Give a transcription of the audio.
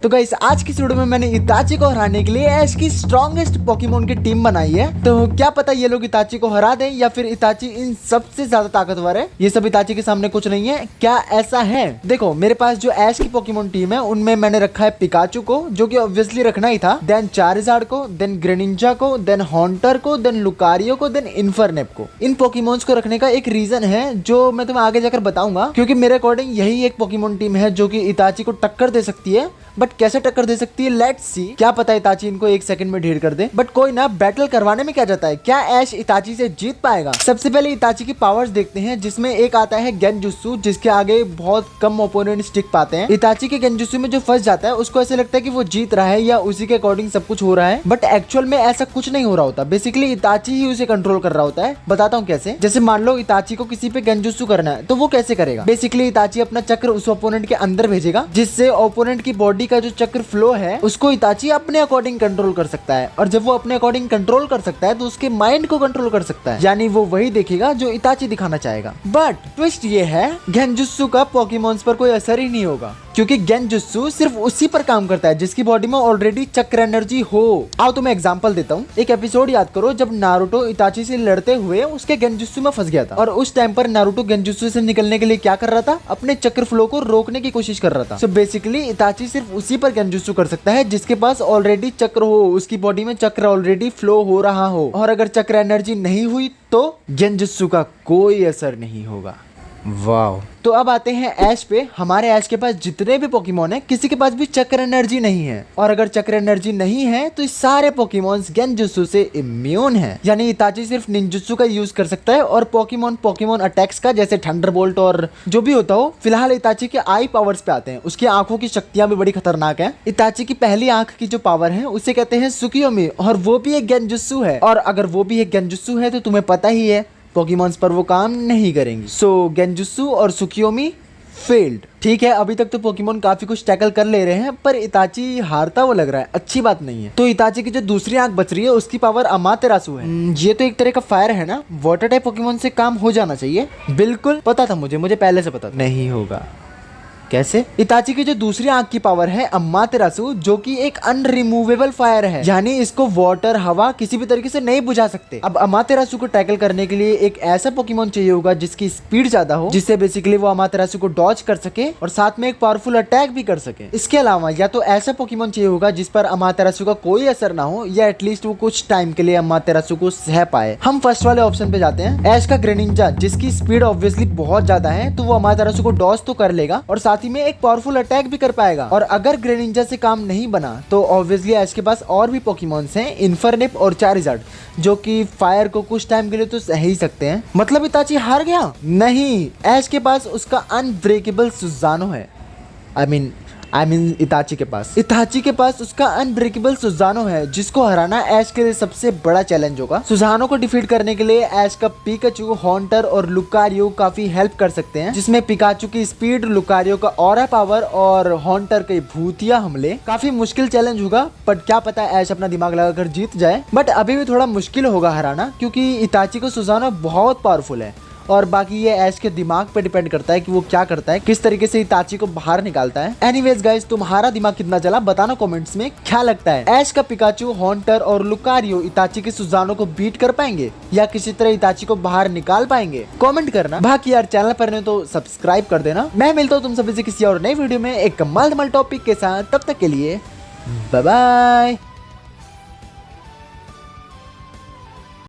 तो गाइस आज की वीडियो में मैंने इताची को हराने के लिए ऐश की स्ट्रॉन्गेस्ट पोकेमोन की टीम बनाई है। तो क्या पता ये लोग इताची को हरा दें या फिर इताची इन सबसे ज्यादा ताकतवर है। ये सब इताची के सामने कुछ नहीं है। क्या ऐसा है? देखो मेरे पास जो ऐश की पोकेमोन टीम है उनमें मैंने रखा है पिकाचू को, जो कि ऑब्वियसली रखना ही था, देन चारिज़ार्ड को, देन ग्रेनिंजा को, देन हॉन्टर को, देन लुकारियो को, देन इन्फरनेप को। इन पोकेमोन्स को रखने का एक रीजन है जो मैं तुम्हें आगे जाकर बताऊंगा, क्योंकि मेरे अकॉर्डिंग यही एक पोकेमोन टीम है जो कि इताची को टक्कर दे सकती है। बट कैसे टक्कर दे सकती है, लेट्स सी। क्या पता इताची इनको एक सेकंड में ढेर कर दे। बट कोई ना, बैटल करवाने में क्या जाता है। क्या ऐश इताची से जीत पाएगा? सबसे पहले इताची की पावर्स देखते हैं, जिसमें एक आता है गेंजुत्सु, जिसके आगे बहुत कम ओपोनेंट टिक पाते हैं। इताची के गेंजुत्सु में जो फंस जाता है उसको ऐसे लगता है कि वो जीत रहा है या उसी के अकॉर्डिंग सब कुछ हो रहा है, बट एक्चुअल में ऐसा कुछ नहीं हो रहा होता। बेसिकली इताची ही उसे कंट्रोल कर रहा होता है। बताता हूँ कैसे। जैसे मान लो इताची को किसी पे गेंजुत्सु करना है, तो वो कैसे करेगा? बेसिकली इताची अपना चक्र उस ओपोनेंट के अंदर भेजेगा, जिससे ओपोनेंट की बॉडी का जो चक्र फ्लो है उसको इताची अपने अकॉर्डिंग कंट्रोल कर सकता है। और जब वो अपने अकॉर्डिंग कंट्रोल कर सकता है तो उसके माइंड को कंट्रोल कर सकता है, यानी वो वही देखेगा जो इताची दिखाना चाहेगा। बट ट्विस्ट ये है, गेंजुत्सु का पोकेमॉन्स पर कोई असर ही नहीं होगा, क्योंकि गेंजुत्सु सिर्फ उसी पर काम करता है जिसकी बॉडी में ऑलरेडी चक्र एनर्जी हो। आओ तुम्हें एग्जांपल देता हूँ। एक एपिसोड याद करो जब नारुतो इताची से लड़ते हुए उसके गेंजुत्सु में फंस गया था, और उस टाइम पर नारुतो गेंजुत्सु से निकलने के लिए क्या कर रहा था? अपने चक्र फ्लो को रोकने की कोशिश कर रहा था। सो बेसिकली इताची सिर्फ उसी पर गेंजुत्सु कर सकता है जिसके पास ऑलरेडी चक्र हो, उसकी बॉडी में चक्र ऑलरेडी फ्लो हो रहा हो। और अगर चक्र एनर्जी नहीं हुई तो गेंजुत्सु का कोई असर नहीं होगा। वाओ। तो अब आते हैं ऐश पे। हमारे ऐश के पास जितने भी पोकेमोन है किसी के पास भी चक्र एनर्जी नहीं है, और अगर चक्र एनर्जी नहीं है तो इस सारे पोकेमोन्स गेंजुत्सु से इम्यून है। यानी इताची सिर्फ निंजुत्सु का यूज कर सकता है और पोकेमोन अटैक्स का, जैसे थंडरबोल्ट और जो भी होता हो। फिलहाल इताची के आई पावर्स पे आते हैं। उसकी आंखों की शक्तियां भी बड़ी खतरनाक है। इताची की पहली आंख की जो पावर है उसे कहते हैं सुकियोमी, और वो भी एक गेंजुत्सु है। और अगर वो भी एक गेंजुत्सु है तो तुम्हें पता ही है पोकेमॉन्स पर वो काम नहीं करेंगी। सो गेंजुत्सु और सुकियोमी फेल्ड। ठीक है, अभी तक तो पोकेमोन काफी कुछ टैकल कर ले रहे हैं, पर इताची हारता वो लग रहा है। अच्छी बात नहीं है। तो इताची की जो दूसरी आंख बच रही है उसकी पावर अमातेरासु है। ये तो एक तरह का फायर है ना। वाटर टाइप पोकेमोन से काम हो जाना चाहिए। बिल्कुल पता था मुझे पहले से पता नहीं होगा। कैसे? इताची की जो दूसरी आंख की पावर है अमातेरासु, जो कि एक अनरिमूवेबल फायर है, यानी इसको वाटर हवा किसी भी तरीके से नहीं बुझा सकते। अब अमातेरासु को टैकल करने के लिए एक ऐसा पोकेमोन चाहिए होगा जिसकी स्पीड ज्यादा हो, जिससे बेसिकली वो अमातेरासु को डॉज कर सके और साथ में एक पावरफुल अटैक भी कर सके। इसके अलावा या तो ऐसा पोकेमोन चाहिए होगा जिस पर अमातेरासु का कोई असर ना हो, या एटलीस्ट वो कुछ टाइम के लिए अमातेरासु को सह पाए। हम फर्स्ट वाले ऑप्शन पे जाते हैं। ऐश का ग्रेनिंजा, जिसकी स्पीड ऑब्वियसली बहुत ज्यादा है, तो वो अमातेरासु को डॉज तो कर लेगा और साथ ही में एक पावरफुल अटैक भी कर पाएगा। और अगर ग्रेनिंजा से काम नहीं बना तो ऑब्वियसली ऐश के पास और भी पोकेमॉन्स हैं, इन्फरनेप और चारिज़ार्ड, जो कि फायर को कुछ टाइम के लिए तो सह ही सकते हैं। मतलब इताची हार गया? नहीं, ऐश के पास उसका अनब्रेकेबल सुजानो है। आई मीन इताची के पास उसका अनब्रेकेबल सुजानो है, जिसको हराना ऐश के लिए सबसे बड़ा चैलेंज होगा। सुजानो को डिफीट करने के लिए ऐश का पिकाचू, हॉन्टर और लुकारियो काफी हेल्प कर सकते हैं, जिसमें पिकाचू की स्पीड, लुकारियो का ऑरा पावर और हॉन्टर के भूतिया हमले। काफी मुश्किल चैलेंज होगा, बट क्या पता ऐश अपना दिमाग लगाकर जीत जाए। बट अभी भी थोड़ा मुश्किल होगा हराना, क्योंकि इताची को सुजानो बहुत पावरफुल है। और बाकी ये ऐश के दिमाग पे डिपेंड करता है कि वो क्या करता है, किस तरीके से इताची को बाहर निकालता है। एनीवेज गाइस, तुम्हारा दिमाग कितना चला बताना कमेंट्स में। क्या लगता है ऐश का पिकाचू, हॉन्टर और लुकारियो इताची के सुजानो को बीट कर पाएंगे या किसी तरह इताची को बाहर निकाल पाएंगे? कमेंट करना। बाकी यार चैनल पर नहीं तो सब्सक्राइब कर देना। मैं मिलता हूँ तुम सभी से किसी और नई वीडियो में एक कमाल टॉपिक के साथ। तब तक के लिए बाय बाय।